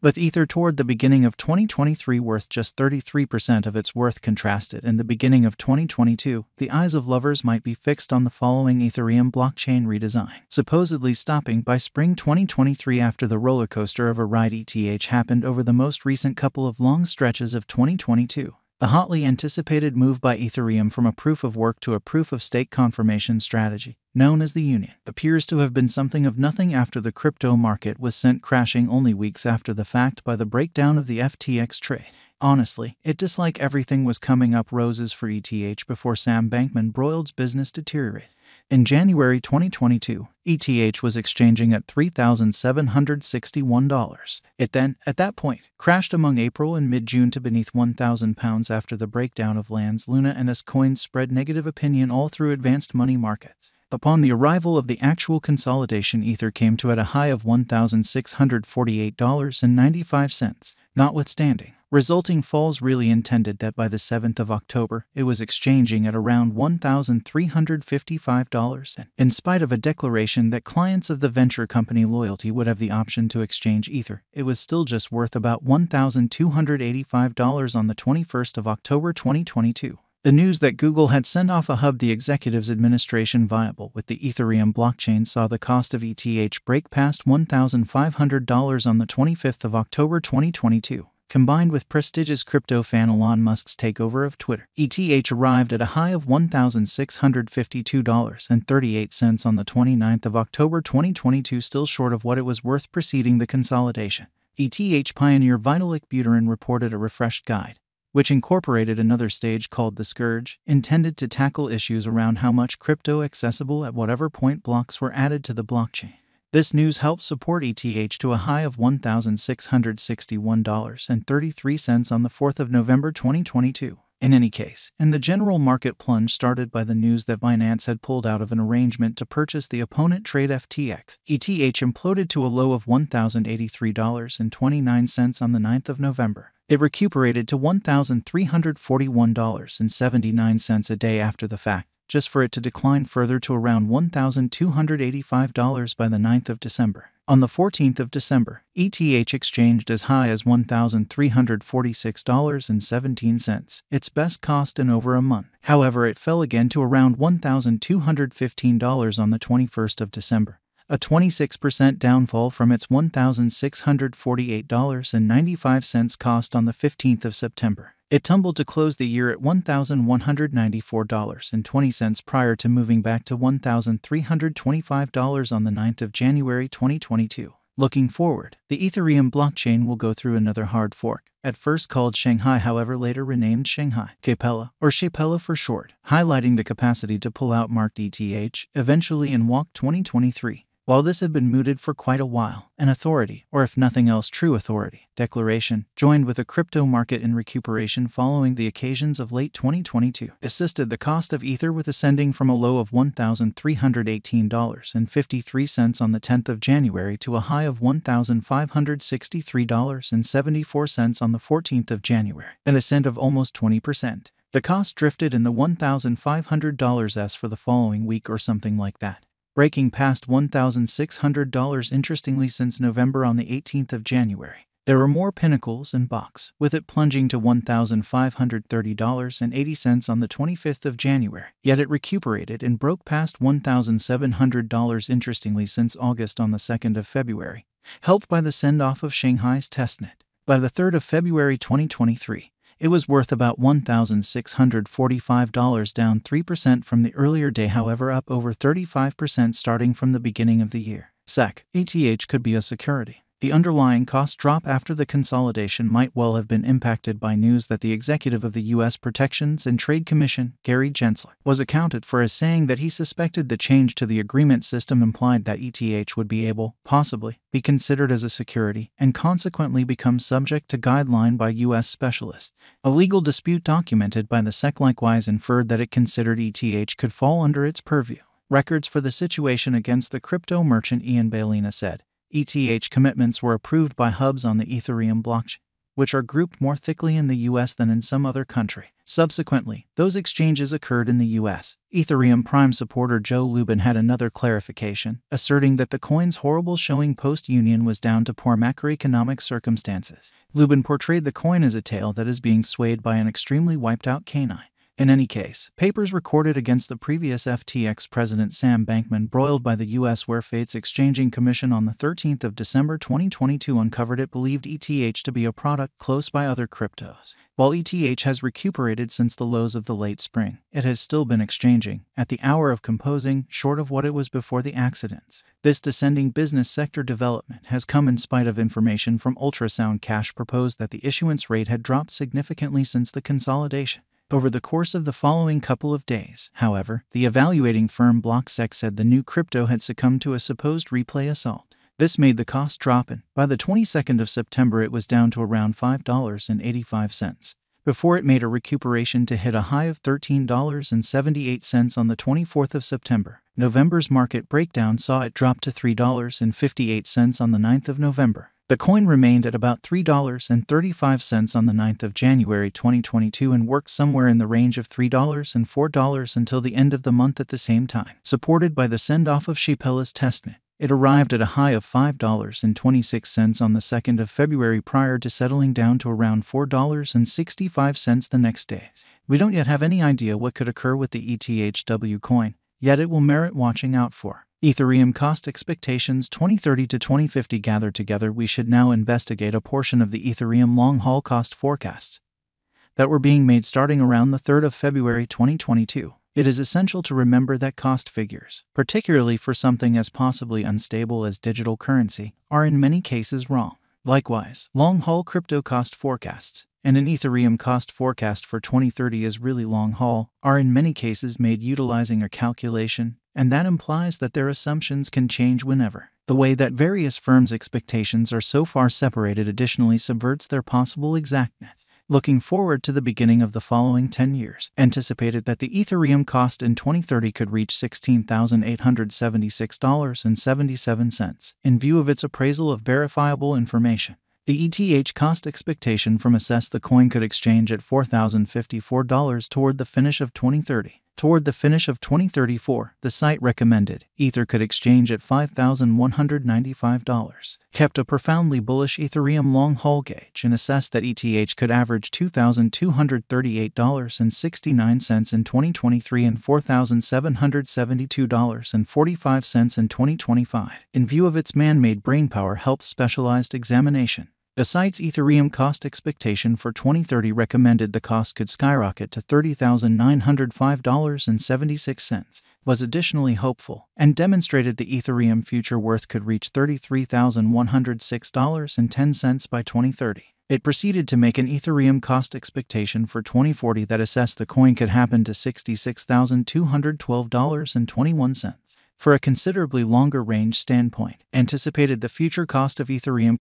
With Ether toward the beginning of 2023 worth just 33% of its worth contrasted in the beginning of 2022, the eyes of lovers might be fixed on the following Ethereum blockchain redesign, supposedly stopping by spring 2023 after the rollercoaster of a ride ETH happened over the most recent couple of long stretches of 2022. The hotly anticipated move by Ethereum from a proof-of-work to a proof-of-stake confirmation strategy, known as the Union, appears to have been something of nothing after the crypto market was sent crashing only weeks after the fact by the breakdown of the FTX trade. Honestly, it disliked everything was coming up roses for ETH before Sam Bankman-Fried's business deteriorated. In January 2022, ETH was exchanging at $3,761. It then, at that point, crashed among April and mid-June to beneath £1,000 after the breakdown of Land's Luna and S coins spread negative opinion all through advanced money markets. Upon the arrival of the actual consolidation, Ether came to at a high of $1,648.95. Notwithstanding, resulting falls really intended that by the 7th of October, it was exchanging at around $1,355, and in spite of a declaration that clients of the venture company Loyalty would have the option to exchange Ether, it was still just worth about $1,285 on the 21st of October 2022. The news that Google had sent off a hub the executive's administration viable with the Ethereum blockchain saw the cost of ETH break past $1,500 on the 25th of October 2022. Combined with prestigious crypto fan Elon Musk's takeover of Twitter, ETH arrived at a high of $1,652.38 on the 29th of October 2022, still short of what it was worth preceding the consolidation. ETH pioneer Vitalik Buterin reported a refreshed guide, which incorporated another stage called the Scourge, intended to tackle issues around how much crypto accessible at whatever point blocks were added to the blockchain. This news helped support ETH to a high of $1,661.33 on the 4th of November 2022. In any case, in the general market plunge started by the news that Binance had pulled out of an arrangement to purchase the opponent trade FTX, ETH imploded to a low of $1,083.29 on the 9th of November. It recuperated to $1,341.79 a day after the fact, just for it to decline further to around $1,285 by the 9th of December. On the 14th of December, ETH exchanged as high as $1,346.17, its best cost in over a month. However, it fell again to around $1,215 on the 21st of December, a 26% downfall from its $1,648.95 cost on the 15th of September. It tumbled to close the year at $1,194.20 prior to moving back to $1,325 on the 9th of January 2022. Looking forward, the Ethereum blockchain will go through another hard fork, at first called Shanghai, however later renamed Shanghai Capella, or Shapella for short, highlighting the capacity to pull out marked ETH, eventually in WAC 2023. While this had been mooted for quite a while, an authority, or if nothing else true authority, declaration, joined with a crypto market in recuperation following the occasions of late 2022, assisted the cost of Ether with ascending from a low of $1,318.53 on the 10th of January to a high of $1,563.74 on the 14th of January, an ascent of almost 20%. The cost drifted in the $1,500s for the following week or something like that, breaking past $1,600 interestingly since November on the 18th of January. There were more pinnacles and box, with it plunging to $1,530.80 on the 25th of January. Yet it recuperated and broke past $1,700 interestingly since August on the 2nd of February, helped by the send-off of Shanghai's testnet. By the 3rd of February 2023, it was worth about $1,645, down 3% from the earlier day, however up over 35% starting from the beginning of the year. SEC, ETH could be a security. The underlying cost drop after the consolidation might well have been impacted by news that the executive of the U.S. Protections and Trade Commission, Gary Gensler, was accounted for as saying that he suspected the change to the agreement system implied that ETH would be able, possibly, be considered as a security and consequently become subject to guideline by U.S. specialists. A legal dispute documented by the SEC likewise inferred that it considered ETH could fall under its purview. Records for the situation against the crypto merchant Ian Bailina said, ETH commitments were approved by hubs on the Ethereum blockchain, which are grouped more thickly in the US than in some other country. Subsequently, those exchanges occurred in the US. Ethereum Prime supporter Joe Lubin had another clarification, asserting that the coin's horrible showing post-union was down to poor macroeconomic circumstances. Lubin portrayed the coin as a tail that is being swayed by an extremely wiped-out canine. In any case, papers recorded against the previous FTX president Sam Bankman-Broiled by the U.S. Fate's Exchanging Commission on the 13th of December 2022 uncovered it believed ETH to be a product close by other cryptos. While ETH has recuperated since the lows of the late spring, it has still been exchanging, at the hour of composing, short of what it was before the accidents. This descending business sector development has come in spite of information from Ultrasound Cash proposed that the issuance rate had dropped significantly since the consolidation. Over the course of the following couple of days, however, the evaluating firm BlockSec said the new crypto had succumbed to a supposed replay assault. This made the cost drop, and by the 22nd of September it was down to around $5.85, before it made a recuperation to hit a high of $13.78 on the 24th of September. November's market breakdown saw it drop to $3.58 on the 9th of November. The coin remained at about $3.35 on the 9th of January 2022 and worked somewhere in the range of $3 and $4 until the end of the month. At the same time, supported by the send-off of Shipella's testnet, it arrived at a high of $5.26 on the 2nd of February prior to settling down to around $4.65 the next day. We don't yet have any idea what could occur with the ETHW coin, yet it will merit watching out for. Ethereum cost expectations 2030 to 2050 gathered together. We should now investigate a portion of the Ethereum long-haul cost forecasts that were being made starting around the 3rd of February 2022. It is essential to remember that cost figures, particularly for something as possibly unstable as digital currency, are in many cases wrong. Likewise, long-haul crypto cost forecasts, and an Ethereum cost forecast for 2030 is really long-haul, are in many cases made utilizing a calculation, and that implies that their assumptions can change whenever. The way that various firms' expectations are so far separated additionally subverts their possible exactness. Looking forward to the beginning of the following 10 years, anticipated that the Ethereum cost in 2030 could reach $16,876.77 in view of its appraisal of verifiable information. The ETH cost expectation from assess the coin could exchange at $4,054 toward the finish of 2030. Toward the finish of 2034, the site recommended Ether could exchange at $5,195. Kept a profoundly bullish Ethereum long-haul gauge and assessed that ETH could average $2,238.69 in 2023 and $4,772.45 in 2025. In view of its man-made brainpower help specialized examination, the site's Ethereum cost expectation for 2030 recommended the cost could skyrocket to $30,905.76, was additionally hopeful, and demonstrated the Ethereum future worth could reach $33,106.10 by 2030. It proceeded to make an Ethereum cost expectation for 2040 that assessed the coin could happen to $66,212.21. For a considerably longer range standpoint, anticipated the future cost of Ethereum